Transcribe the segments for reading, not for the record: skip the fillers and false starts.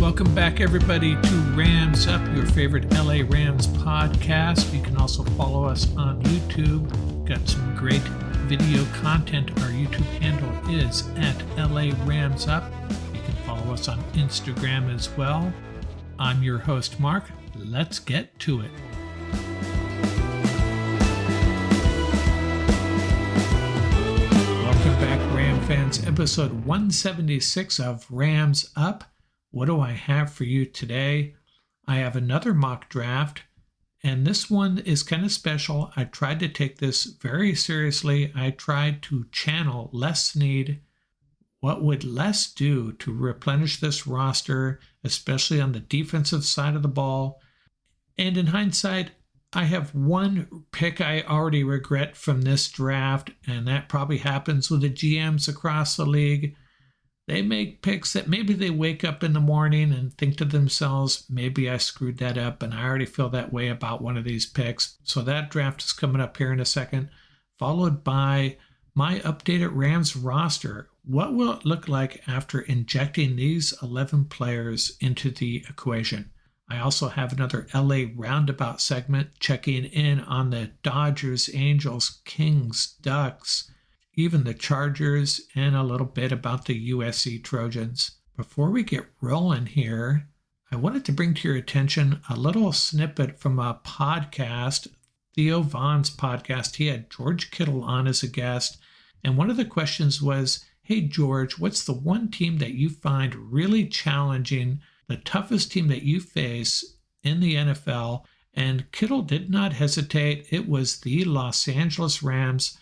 Welcome back, everybody, to Rams Up, your favorite LA Rams podcast. You can also follow us on YouTube. Got some great video content. Our YouTube handle is at LA Rams Up. You can follow us on Instagram as well. I'm your host, Mark. Let's get to it. Welcome back, Ram fans. Episode 176 of Rams Up. What do I have for you today? I have another mock draft, and this one is kind of special. I tried to take this very seriously. I tried to channel Les Snead. What would Les do to replenish this roster, especially on the defensive side of the ball? And in hindsight, I have one pick I already regret from this draft, and that probably happens with the GMs across the league. They make picks that maybe they wake up in the morning and think to themselves, maybe I screwed that up, and I already feel that way about one of these picks. So that draft is coming up here in a second, followed by my updated Rams roster. What will it look like after injecting these 11 players into the equation? I also have another LA roundabout segment checking in on the Dodgers, Angels, Kings, Ducks, even the Chargers, and a little bit about the USC Trojans. Before we get rolling here, I wanted to bring to your attention a little snippet from a podcast, Theo Vaughn's podcast. He had George Kittle on as a guest, and one of the questions was, hey George, what's the one team that you find really challenging, the toughest team that you face in the NFL? And Kittle did not hesitate. It was the Los Angeles Rams.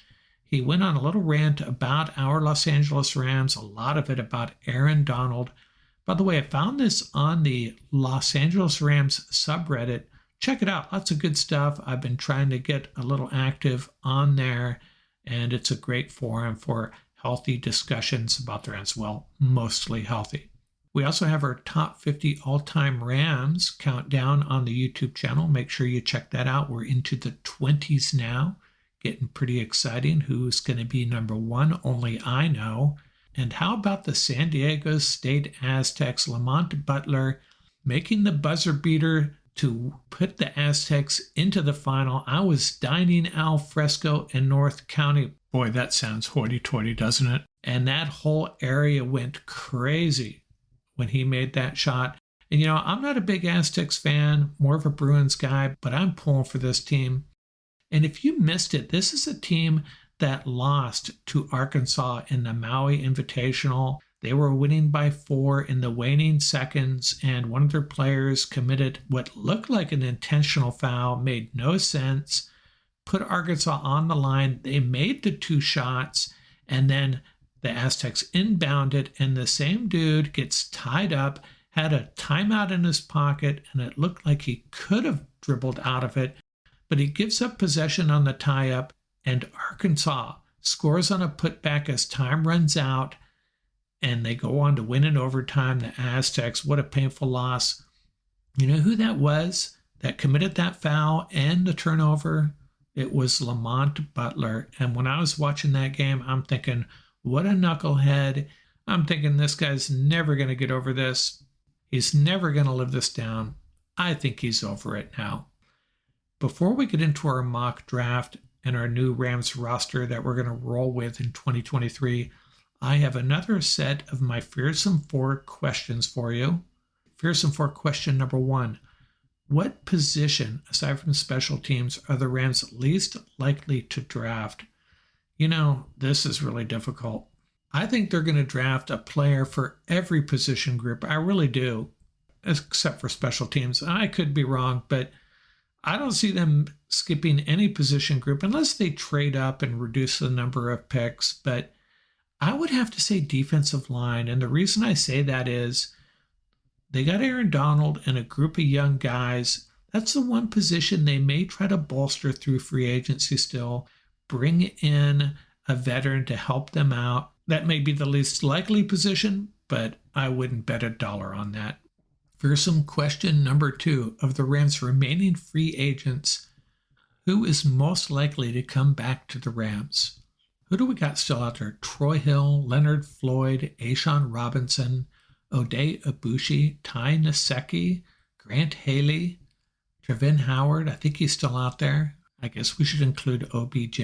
He went on a little rant about our Los Angeles Rams, a lot of it about Aaron Donald. By the way, I found this on the Los Angeles Rams subreddit. Check it out. Lots of good stuff. I've been trying to get a little active on there, and it's a great forum for healthy discussions about the Rams. Well, mostly healthy. We also have our top 50 all-time Rams countdown on the YouTube channel. Make sure you check that out. We're into the 20s now. Getting pretty exciting. Who's going to be number one? Only I know. And how about the San Diego State Aztecs? Lamont Butler making the buzzer beater to put the Aztecs into the final. I was dining al fresco in North County. Boy, that sounds hoity-toity, doesn't it? And that whole area went crazy when he made that shot. And I'm not a big Aztecs fan, more of a Bruins guy, but I'm pulling for this team. And if you missed it, this is a team that lost to Arkansas in the Maui Invitational. They were winning by 4 in the waning seconds, and one of their players committed what looked like an intentional foul, made no sense, put Arkansas on the line. They made the 2 shots, and then the Aztecs inbounded, and the same dude gets tied up, had a timeout in his pocket, and it looked like he could have dribbled out of it. But he gives up possession on the tie-up, and Arkansas scores on a putback as time runs out, and they go on to win in overtime. The Aztecs, what a painful loss. You know who that was that committed that foul and the turnover? It was Lamont Butler. And when I was watching that game, I'm thinking, what a knucklehead. I'm thinking this guy's never going to get over this. He's never going to live this down. I think he's over it now. Before we get into our mock draft and our new Rams roster that we're going to roll with in 2023, I have another set of my Fearsome 4 questions for you. Fearsome 4 question number 1. What position, aside from special teams, are the Rams least likely to draft? This is really difficult. I think they're going to draft a player for every position group. I really do, except for special teams. I could be wrong, but I don't see them skipping any position group unless they trade up and reduce the number of picks. But I would have to say defensive line. And the reason I say that is they got Aaron Donald and a group of young guys. That's the one position they may try to bolster through free agency still. Bring in a veteran to help them out. That may be the least likely position, but I wouldn't bet $1 on that. Fearsome question number 2. Of the Rams' remaining free agents, who is most likely to come back to the Rams? Who do we got still out there? Troy Hill, Leonard Floyd, A'Shawn Robinson. Oday Ibushi, Ty Nsekhe, Grant Haley, Trevin Howard. I think he's still out there. I guess we should include OBJ.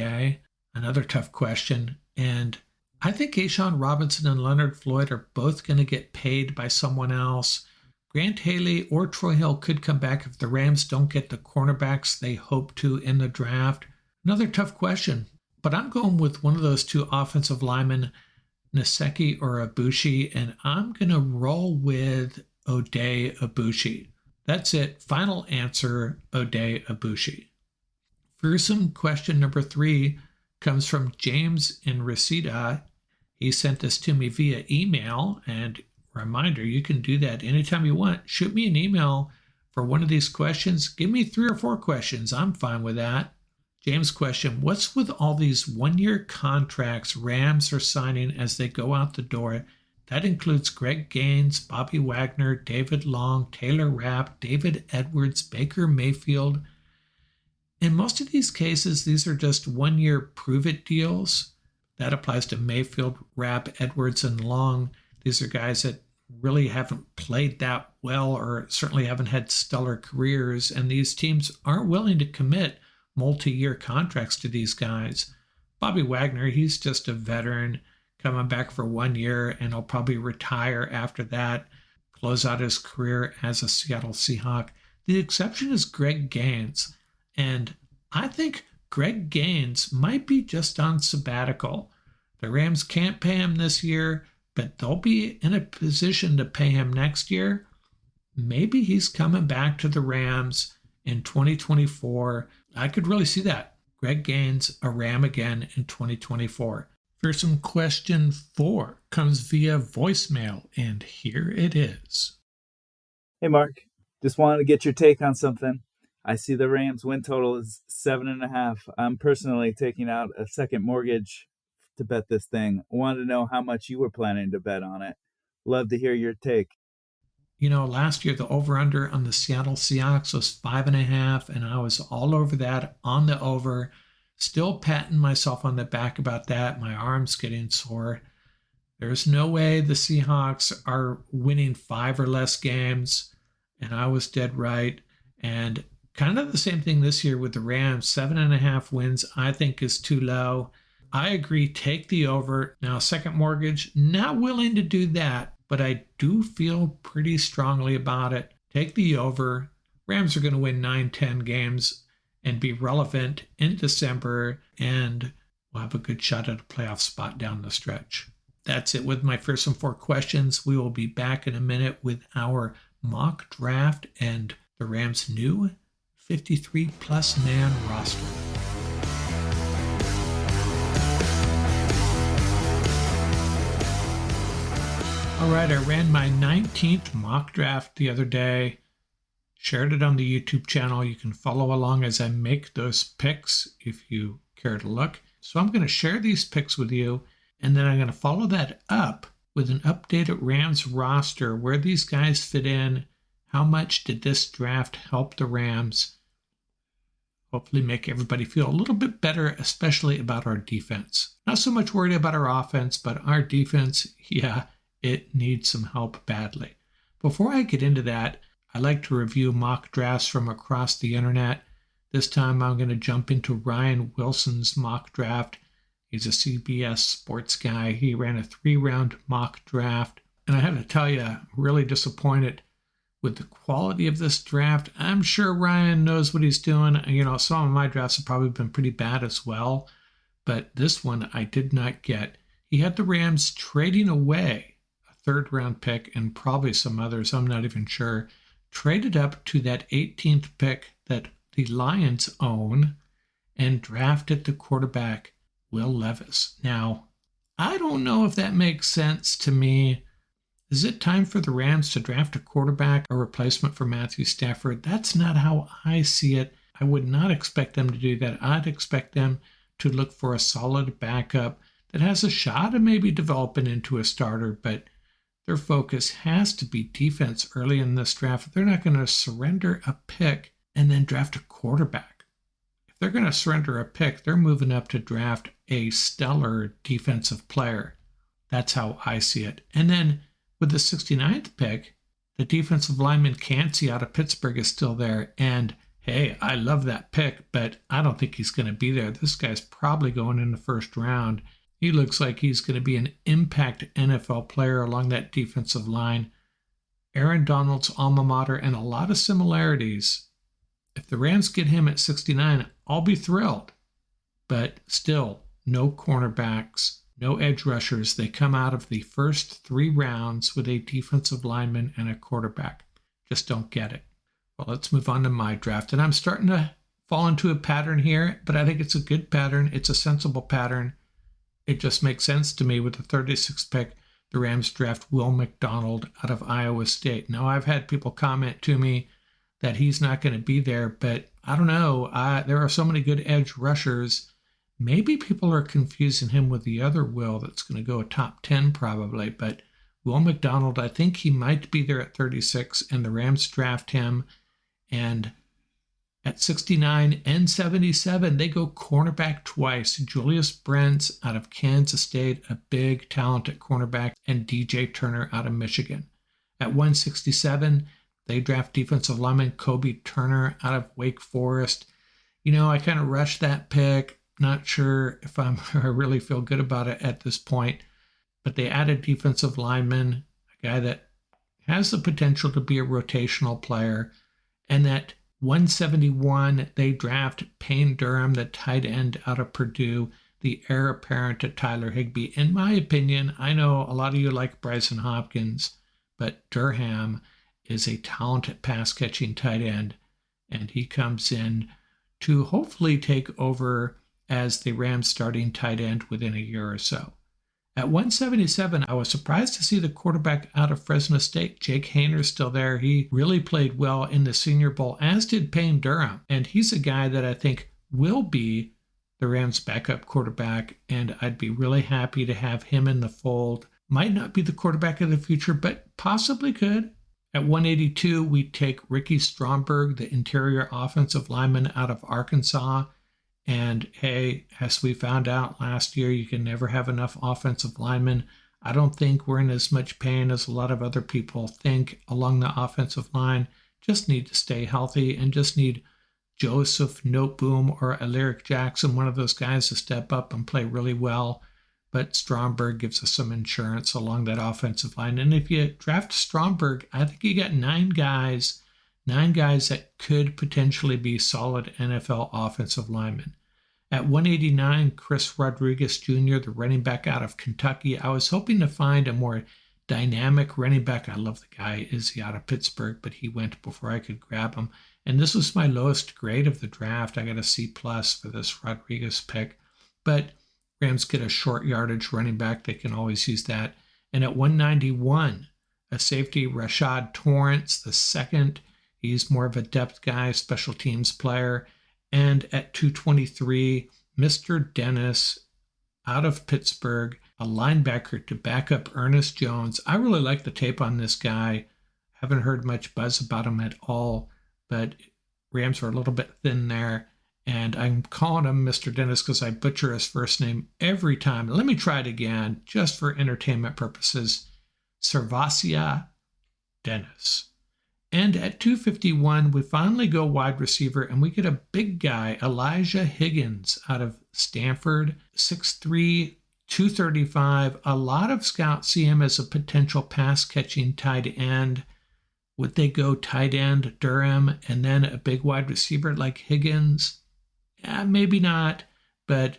Another tough question. And I think A'Shawn Robinson and Leonard Floyd are both going to get paid by someone else. Grant Haley or Troy Hill could come back if the Rams don't get the cornerbacks they hope to in the draft. Another tough question, but I'm going with one of those two offensive linemen, Nsekhe or Ibushi, and I'm going to roll with Oday Ibushi. That's it. Final answer, Oday Ibushi. Fearsome question number 3 comes from James in Reseda. He sent this to me via email, and reminder, you can do that anytime you want. Shoot me an email for one of these questions. Give me 3 or 4 questions. I'm fine with that. James' question, what's with all these one-year contracts Rams are signing as they go out the door? That includes Greg Gaines, Bobby Wagner, David Long, Taylor Rapp, David Edwards, Baker Mayfield. In most of these cases, these are just one-year prove-it deals. That applies to Mayfield, Rapp, Edwards, and Long. These are guys that really haven't played that well or certainly haven't had stellar careers, and these teams aren't willing to commit multi-year contracts to these guys. Bobby Wagner, he's just a veteran coming back for 1 year, and he'll probably retire after that, close out his career as a Seattle Seahawk. The exception is Greg Gaines, and I think Greg Gaines might be just on sabbatical. The Rams can't pay him this year, but they'll be in a position to pay him next year. Maybe he's coming back to the Rams in 2024. I could really see that. Greg Gaines, a Ram again in 2024. Fearsome question 4 comes via voicemail, and here it is. Hey, Mark. Just wanted to get your take on something. I see the Rams win total is 7.5. I'm personally taking out a second mortgage to bet this thing. I wanted to know how much you were planning to bet on it. Love to hear your take. You know, last year the over-under on the Seattle Seahawks was 5.5, and I was all over that on the over. Still patting myself on the back about that. My arm's getting sore. There's no way the Seahawks are winning 5 or less games, and I was dead right. And kind of the same thing this year with the Rams. 7.5 wins I think is too low. I agree, take the over. Now, second mortgage, not willing to do that, but I do feel pretty strongly about it. Take the over. Rams are going to win 9-10 games and be relevant in December, and we'll have a good shot at a playoff spot down the stretch. That's it with my first and 4 questions. We will be back in a minute with our mock draft and the Rams' new 53-plus man roster. All right, I ran my 19th mock draft the other day, shared it on the YouTube channel. You can follow along as I make those picks if you care to look. So I'm going to share these picks with you, and then I'm going to follow that up with an updated Rams roster, where these guys fit in, how much did this draft help the Rams, hopefully make everybody feel a little bit better, especially about our defense. Not so much worried about our offense, but our defense, yeah, it needs some help badly. Before I get into that, I like to review mock drafts from across the internet. This time I'm going to jump into Ryan Wilson's mock draft. He's a CBS sports guy. He ran a 3-round mock draft. And I have to tell you, I'm really disappointed with the quality of this draft. I'm sure Ryan knows what he's doing. You know, some of my drafts have probably been pretty bad as well, but this one I did not get. He had the Rams trading away a 3rd-round pick and probably some others, I'm not even sure, traded up to that 18th pick that the Lions own and drafted the quarterback Will Levis. Now, I don't know if that makes sense to me. Is it time for the Rams to draft a quarterback, a replacement for Matthew Stafford? That's not how I see it. I would not expect them to do that. I'd expect them to look for a solid backup that has a shot of maybe developing into a starter, but their focus has to be defense early in this draft. They're not going to surrender a pick and then draft a quarterback. If they're going to surrender a pick, they're moving up to draft a stellar defensive player. That's how I see it. And then With the 69th pick, the defensive lineman Cansey out of Pittsburgh is still there. And hey, I love that pick, but I don't think he's going to be there. This guy's probably going in the first round. He looks like he's going to be an impact NFL player along that defensive line. Aaron Donald's alma mater, and a lot of similarities. If the Rams get him at 69, I'll be thrilled. But still, no cornerbacks, no edge rushers. They come out of the first 3 rounds with a defensive lineman and a quarterback. Just don't get it. Well, let's move on to my draft. And I'm starting to fall into a pattern here, but I think it's a good pattern. It's a sensible pattern. It just makes sense to me with the 36th pick. The Rams draft Will McDonald out of Iowa State. Now, I've had people comment to me that he's not going to be there, but I don't know. There are so many good edge rushers. Maybe people are confusing him with the other Will that's going to go top 10 probably, but Will McDonald, I think he might be there at 36, and the Rams draft him. And at 69 and 77, they go cornerback twice. Julius Brents out of Kansas State, a big, talented cornerback, and DJ Turner out of Michigan. At 167, they draft defensive lineman Kobe Turner out of Wake Forest. I kind of rushed that pick. Not sure if I really feel good about it at this point. But they added defensive lineman, a guy that has the potential to be a rotational player. And at 171, they draft Payne Durham, the tight end out of Purdue, the heir apparent to Tyler Higbee. In my opinion, I know a lot of you like Bryson Hopkins, but Durham is a talented pass-catching tight end, and he comes in to hopefully take over as the Rams starting tight end within a year or so. At 177, I was surprised to see the quarterback out of Fresno State, Jake Hayner, still there. He really played well in the Senior Bowl, as did Payne Durham. And he's a guy that I think will be the Rams' backup quarterback, and I'd be really happy to have him in the fold. Might not be the quarterback of the future, but possibly could. At 182, we take Ricky Stromberg, the interior offensive lineman out of Arkansas. And hey, as we found out last year, you can never have enough offensive linemen. I don't think we're in as much pain as a lot of other people think along the offensive line. Just need to stay healthy and just need Joseph Noteboom or Alaric Jackson, one of those guys, to step up and play really well. But Stromberg gives us some insurance along that offensive line. And if you draft Stromberg, I think you got 9 guys that could potentially be solid NFL offensive linemen. At 189, Chris Rodriguez Jr., the running back out of Kentucky. I was hoping to find a more dynamic running back. I love the guy, Izzy, out of Pittsburgh, but he went before I could grab him. And this was my lowest grade of the draft. I got a C+ for this Rodriguez pick. But Rams get a short yardage running back. They can always use that. And at 191, a safety, Rashad Torrance, the second. He's more of a depth guy, special teams player. And at 223, Mr. Dennis out of Pittsburgh, a linebacker to back up Ernest Jones. I really like the tape on this guy. Haven't heard much buzz about him at all, but Rams are a little bit thin there. And I'm calling him Mr. Dennis because I butcher his first name every time. Let me try it again, just for entertainment purposes. Servasia Dennis. And at 251, we finally go wide receiver, and we get a big guy, Elijah Higgins, out of Stanford, 6'3", 235. A lot of scouts see him as a potential pass-catching tight end. Would they go tight end, Durham, and then a big wide receiver like Higgins? Yeah, maybe not, but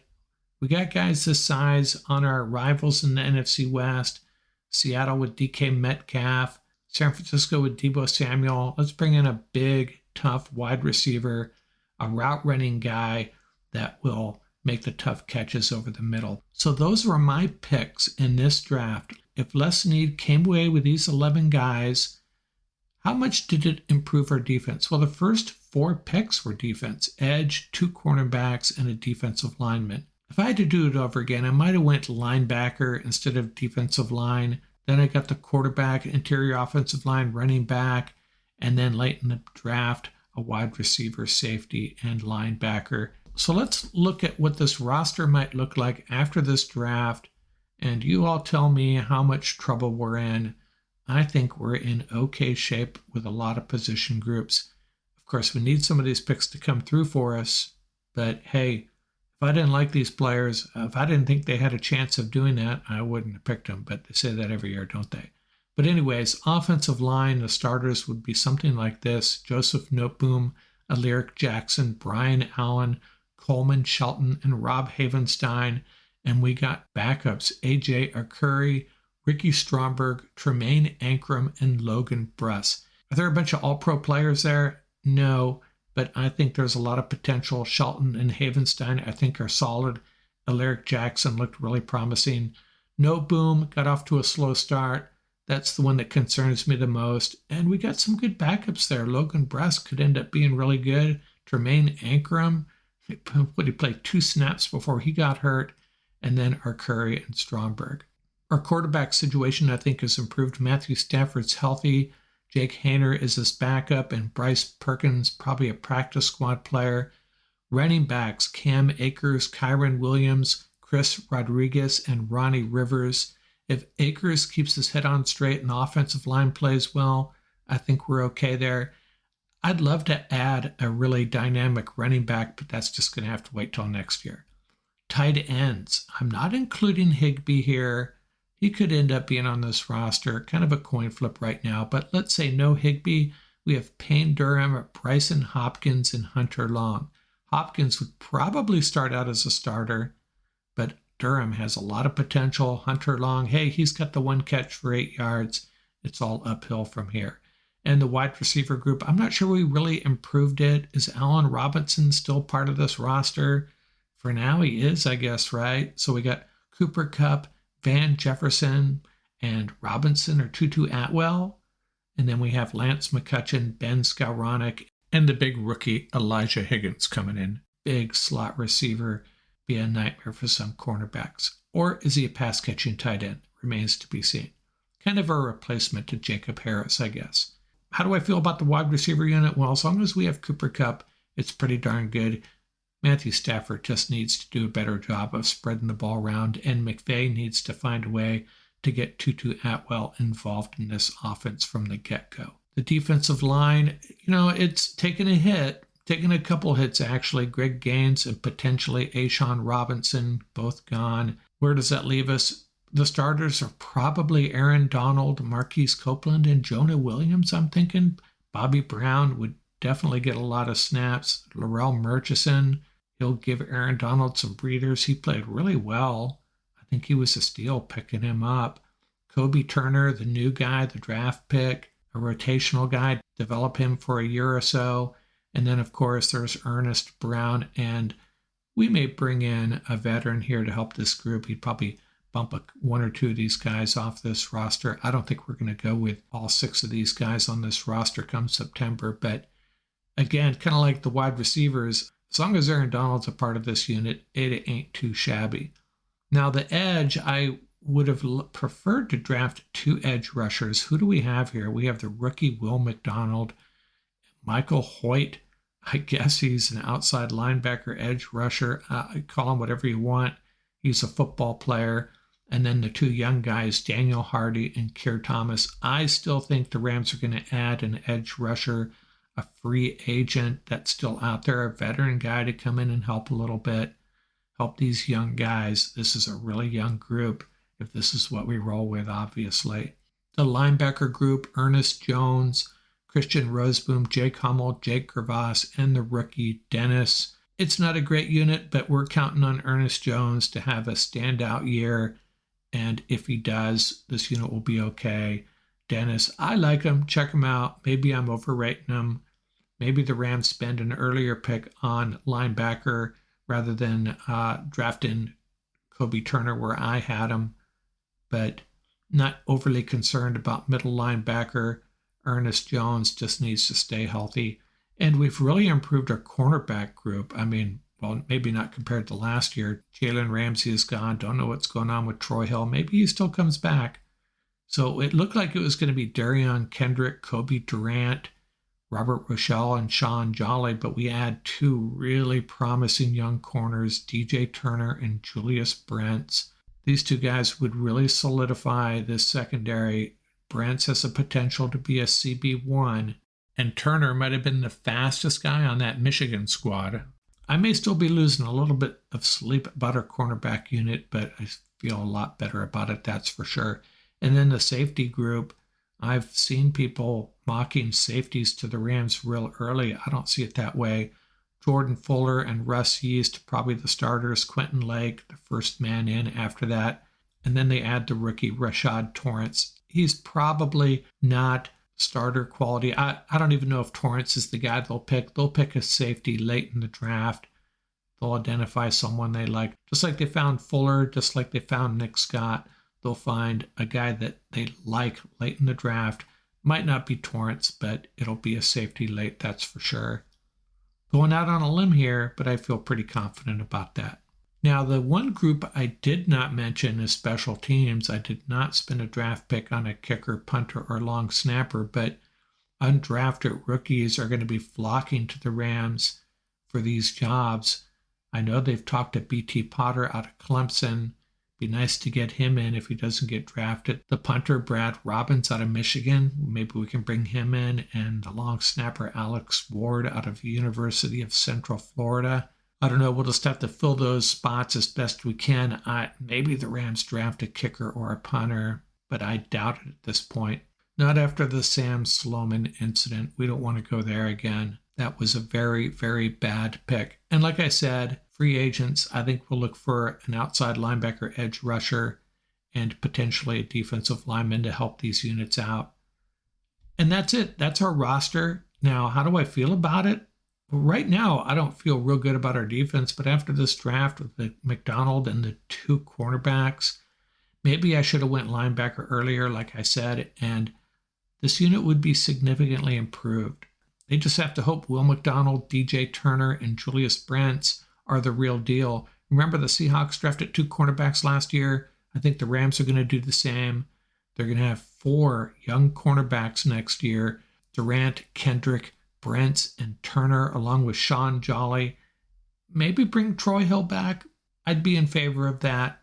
we got guys this size on our rivals in the NFC West. Seattle with DK Metcalf. San Francisco with Deebo Samuel. Let's bring in a big, tough wide receiver, a route running guy that will make the tough catches over the middle. So those were my picks in this draft. If Les Snead came away with these 11 guys, how much did it improve our defense? Well, the first 4 picks were defense: edge, 2 cornerbacks, and a defensive lineman. If I had to do it over again, I might have went linebacker instead of defensive line. Then I got the quarterback, interior offensive line, running back, and then late in the draft, a wide receiver, safety, and linebacker. So let's look at what this roster might look like after this draft, and you all tell me how much trouble we're in I think we're in okay shape with a lot of position groups. Of course, we need some of these picks to come through for us, but hey, if I didn't like these players, if I didn't think they had a chance of doing that, I wouldn't have picked them. But they say that every year, don't they? But anyways, offensive line, the starters would be something like this: Joseph Noteboom, Alaric Jackson, Brian Allen, Coleman Shelton, and Rob Havenstein. And we got backups: AJ Arcuri, Ricky Stromberg, Tremaine Ankrum, and Logan Bruss. Are there a bunch of all-pro players there? No, but I think there's a lot of potential. Shelton and Havenstein, I think, are solid. Alaric Jackson looked really promising. No Boom got off to a slow start. That's the one that concerns me the most. And we got some good backups there. Logan Bruss could end up being really good. Tremaine Ankrum, he played 2 snaps before he got hurt. And then Arcuri and Stromberg. Our quarterback situation, I think, has improved. Matthew Stafford's healthy. Jake Haener is his backup, and Bryce Perkins, probably a practice squad player. Running backs: Cam Akers, Kyron Williams, Chris Rodriguez, and Ronnie Rivers. If Akers keeps his head on straight and the offensive line plays well, I think we're okay there. I'd love to add a really dynamic running back, but that's just going to have to wait till next year. Tight ends. I'm not including Higbee here. He could end up being on this roster, kind of a coin flip right now, but let's say no Higbee. We have Payne Durham, Bryson Hopkins, and Hunter Long. Hopkins would probably start out as a starter, but Durham has a lot of potential. Hunter Long, hey, he's got the 1 catch for 8 yards. It's all uphill from here. And the wide receiver group, I'm not sure we really improved it. Is Allen Robinson still part of this roster? For now, he is, I guess, right? So we got Cooper Kupp, Van Jefferson, and Robinson or Tutu Atwell. And then we have Lance McCutcheon, Ben Skowronek, and the big rookie Elijah Higgins coming in. Big slot receiver. Be a nightmare for some cornerbacks. Or is he a pass-catching tight end? Remains to be seen. Kind of a replacement to Jacob Harris, I guess. How do I feel about the wide receiver unit? Well, as long as we have Cooper Kupp, it's pretty darn good. Matthew Stafford just needs to do a better job of spreading the ball around, and McVay needs to find a way to get Tutu Atwell involved in this offense from the get-go. The defensive line, it's taken a hit, taken a couple hits actually. Greg Gaines and potentially Ashawn Robinson, both gone. Where does that leave us? The starters are probably Aaron Donald, Marquise Copeland, and Jonah Williams, I'm thinking. Bobby Brown would definitely get a lot of snaps. Laurel Murchison, he'll give Aaron Donald some breathers. He played really well. I think he was a steal picking him up. Kobe Turner, the new guy, the draft pick, a rotational guy, develop him for a year or so. And then, of course, there's Ernest Brown, and we may bring in a veteran here to help this group. He'd probably bump 1 or 2 of these guys off this roster. I don't think we're going to go with all 6 of these guys on this roster come September, but again, kind of like the wide receivers, as long as Aaron Donald's a part of this unit, it ain't too shabby. Now, the edge, I would have preferred to draft 2 edge rushers. Who do we have here? We have the rookie Will McDonald, Michael Hoyt. I guess he's an outside linebacker edge rusher. Call him whatever you want. He's a football player. And then the 2 young guys, Daniel Hardy and Keir Thomas. I still think the Rams are going to add an edge rusher, a free agent that's still out there, a veteran guy to come in and help a little bit, help these young guys. This is a really young group, if this is what we roll with, obviously. The linebacker group, Ernest Jones, Christian Roseboom, Jake Hummel, Jake Gervas, and the rookie Dennis. It's not a great unit, but we're counting on Ernest Jones to have a standout year. And if he does, this unit will be okay. Dennis, I like him. Check him out. Maybe I'm overrating him. Maybe the Rams spend an earlier pick on linebacker rather than drafting Kobe Turner where I had him. But not overly concerned about middle linebacker. Ernest Jones just needs to stay healthy. And we've really improved our cornerback group. I mean, well, maybe not compared to last year. Jalen Ramsey is gone. Don't know what's going on with Troy Hill. Maybe he still comes back. So it looked like it was going to be Darion Kendrick, Kobe Durant, Robert Rochelle, and Sean Jolly, but we add 2 really promising young corners, DJ Turner and Julius Brents. These 2 guys would really solidify this secondary. Brents has the potential to be a CB1, and Turner might have been the fastest guy on that Michigan squad. I may still be losing a little bit of sleep about our cornerback unit, but I feel a lot better about it, that's for sure. And then the safety group, I've seen people mocking safeties to the Rams real early. I don't see it that way. Jordan Fuller and Russ Yeast, probably the starters. Quentin Lake, the first man in after that. And then they add the rookie Rashad Torrance. He's probably not starter quality. I don't even know if Torrance is the guy they'll pick. They'll pick a safety late in the draft. They'll identify someone they like. Just like they found Fuller, just like they found Nick Scott, they'll find a guy that they like late in the draft. Might not be Torrance, but it'll be a safety late, that's for sure. Going out on a limb here, but I feel pretty confident about that. Now, the one group I did not mention is special teams. I did not spend a draft pick on a kicker, punter, or long snapper, but undrafted rookies are going to be flocking to the Rams for these jobs. I know they've talked to B.T. Potter out of Clemson. Be nice to get him in if he doesn't get drafted. The punter, Brad Robbins out of Michigan, maybe we can bring him in. And the long snapper, Alex Ward out of the University of Central Florida. I don't know, we'll just have to fill those spots as best we can. Maybe the Rams draft a kicker or a punter, but I doubt it at this point. Not after the Sam Sloman incident. We don't want to go there again. That was a very, very bad pick. And like I said, free agents, I think we'll look for an outside linebacker edge rusher and potentially a defensive lineman to help these units out. And that's it. That's our roster. Now, how do I feel about it? Well, right now, I don't feel real good about our defense, but after this draft with the McDonald and the two cornerbacks, maybe I should have went linebacker earlier, like I said, and this unit would be significantly improved. They just have to hope Will McDonald, DJ Turner, and Julius Brents are the real deal. Remember the Seahawks drafted two cornerbacks last year? I think the Rams are going to do the same. They're going to have 4 young cornerbacks next year. Durant, Kendrick, Brents, and Turner, along with Sean Jolly. Maybe bring Troy Hill back. I'd be in favor of that.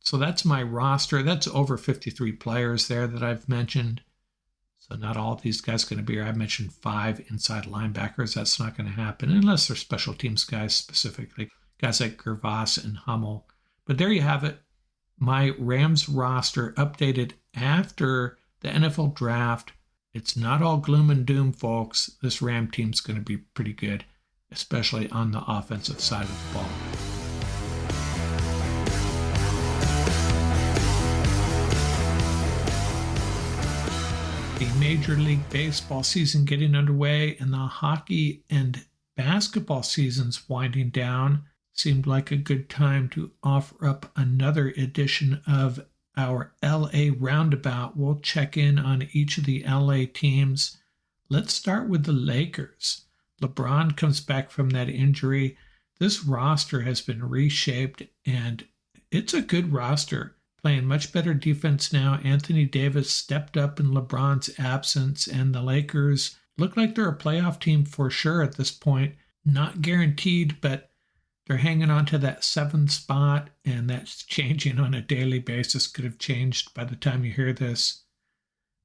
So that's my roster. That's over 53 players there that I've mentioned. So not all of these guys are going to be here. I mentioned 5 inside linebackers. That's not going to happen unless they're special teams guys specifically. Guys like Gervas and Hummel. But there you have it. My Rams roster updated after the NFL draft. It's not all gloom and doom, folks. This Ram team's going to be pretty good, especially on the offensive side of the ball. The Major League Baseball season getting underway and the hockey and basketball seasons winding down, seemed like a good time to offer up another edition of our LA Roundabout. We'll check in on each of the LA teams. Let's start with the Lakers. LeBron comes back from that injury. This roster has been reshaped, and it's a good roster. Playing much better defense now. Anthony Davis stepped up in LeBron's absence, and the Lakers look like they're a playoff team for sure at this point. Not guaranteed, but they're hanging on to that 7th spot, and that's changing on a daily basis. Could have changed by the time you hear this.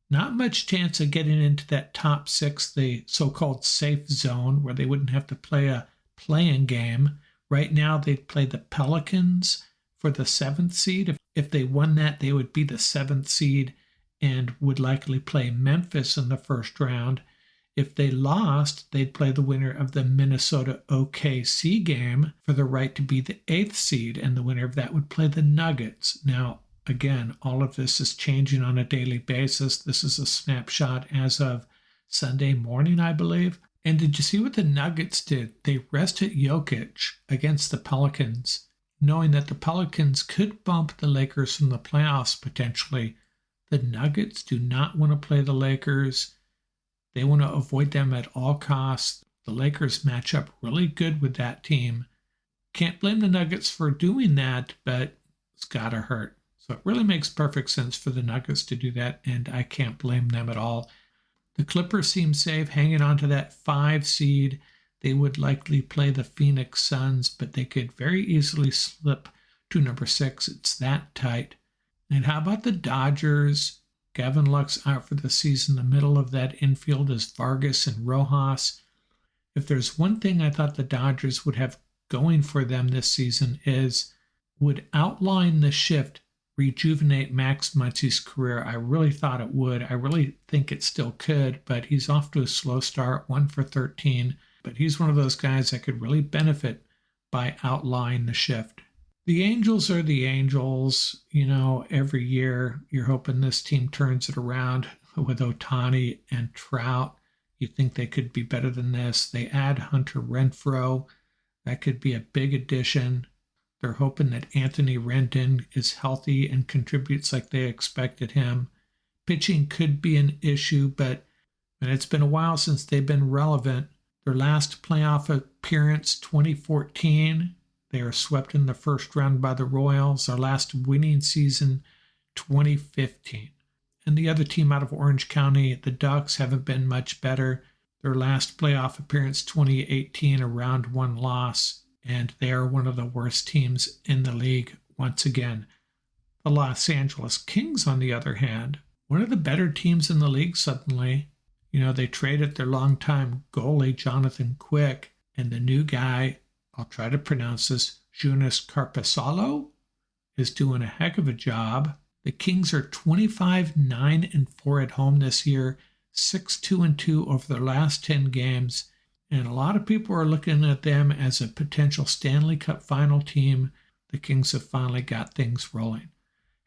Not much chance of getting into that top 6, the so-called safe zone, where they wouldn't have to play a play-in game. Right now, they'd play the Pelicans for the 7th seed. If they won that, they would be the 7th seed and would likely play Memphis in the first round. If they lost, they'd play the winner of the Minnesota OKC game for the right to be the 8th seed, and the winner of that would play the Nuggets. Now, again, all of this is changing on a daily basis. This is a snapshot as of Sunday morning, I believe. And did you see what the Nuggets did? They rested Jokic against the Pelicans, knowing that the Pelicans could bump the Lakers from the playoffs potentially. The Nuggets do not want to play the Lakers. They want to avoid them at all costs. The Lakers match up really good with that team. Can't blame the Nuggets for doing that, but it's got to hurt. So it really makes perfect sense for the Nuggets to do that, and I can't blame them at all. The Clippers seem safe, hanging on to that 5 seed. They would likely play the Phoenix Suns, but they could very easily slip to number 6. It's that tight. And how about the Dodgers? Gavin Luck's out for the season. The middle of that infield is Vargas and Rojas. If there's one thing I thought the Dodgers would have going for them this season is, would outline the shift rejuvenate Max Muncy's career? I really thought it would. I really think it still could, but he's off to a slow start, 1 for 13. But he's one of those guys that could really benefit by outlining the shift. The Angels are the Angels. Every year you're hoping this team turns it around with Ohtani and Trout. You think they could be better than this. They add Hunter Renfroe. That could be a big addition. They're hoping that Anthony Rendon is healthy and contributes like they expected him. Pitching could be an issue, but it's been a while since they've been relevant. Their last playoff appearance, 2014, they are swept in the first round by the Royals. Their last winning season, 2015. And the other team out of Orange County, the Ducks, haven't been much better. Their last playoff appearance, 2018, a round 1 loss. And they are one of the worst teams in the league once again. The Los Angeles Kings, on the other hand, one of the better teams in the league suddenly. They traded their longtime goalie, Jonathan Quick, and the new guy, I'll try to pronounce this, Jonas Carpasalo, is doing a heck of a job. The Kings are 25-9-4 at home this year, 6-2-2 over their last 10 games. And a lot of people are looking at them as a potential Stanley Cup final team. The Kings have finally got things rolling.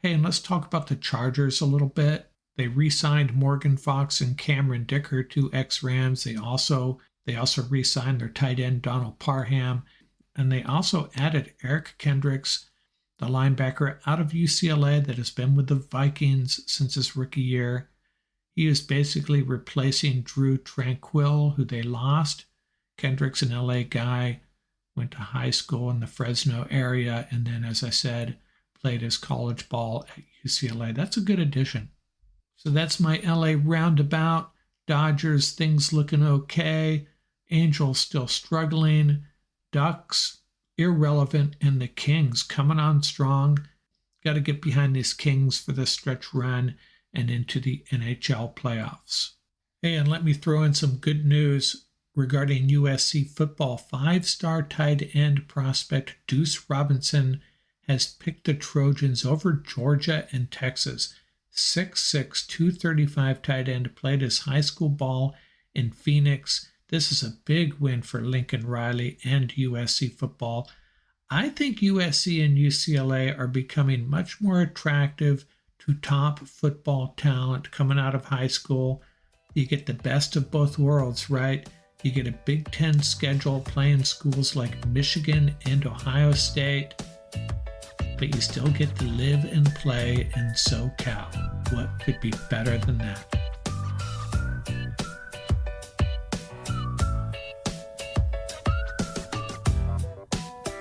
Hey, and let's talk about the Chargers a little bit. They re-signed Morgan Fox and Cameron Dicker, 2 ex-Rams. They also re-signed their tight end Donald Parham. And they also added Eric Kendricks, the linebacker out of UCLA that has been with the Vikings since his rookie year. He is basically replacing Drew Tranquill, who they lost. Kendrick's an LA guy, went to high school in the Fresno area, and then, as I said, played his college ball at UCLA. That's a good addition. So that's my LA roundabout. Dodgers, things looking okay. Angels still struggling. Ducks, irrelevant. And the Kings coming on strong. Got to get behind these Kings for this stretch run and into the NHL playoffs. Hey, and let me throw in some good news regarding USC football. 5-star tight end prospect Deuce Robinson has picked the Trojans over Georgia and Texas. 6'6", 235 tight end, played his high school ball in Phoenix. This is a big win for Lincoln Riley and USC football. I think USC and UCLA are becoming much more attractive to top football talent coming out of high school. You get the best of both worlds, right? You get a Big Ten schedule playing schools like Michigan and Ohio State, but you still get to live and play in SoCal. What could be better than that?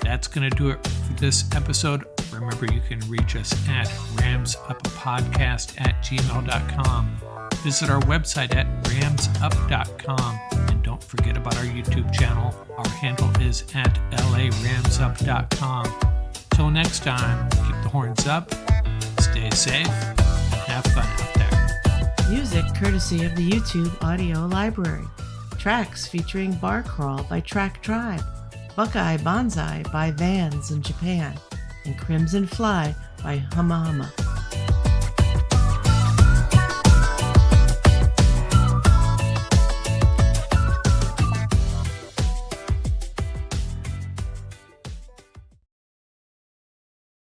That's going to do it for this episode. Remember, you can reach us at ramsuppodcast@gmail.com. Visit our website at ramsup.com. And don't forget about our YouTube channel. Our handle is at laramsup.com. Till next time, keep the horns up, stay safe, and have fun out there. Music courtesy of the YouTube audio library. Tracks featuring Bar Crawl by Track Tribe, Buckeye Bonsai by Vans in Japan, and Crimson Fly by Huma Huma.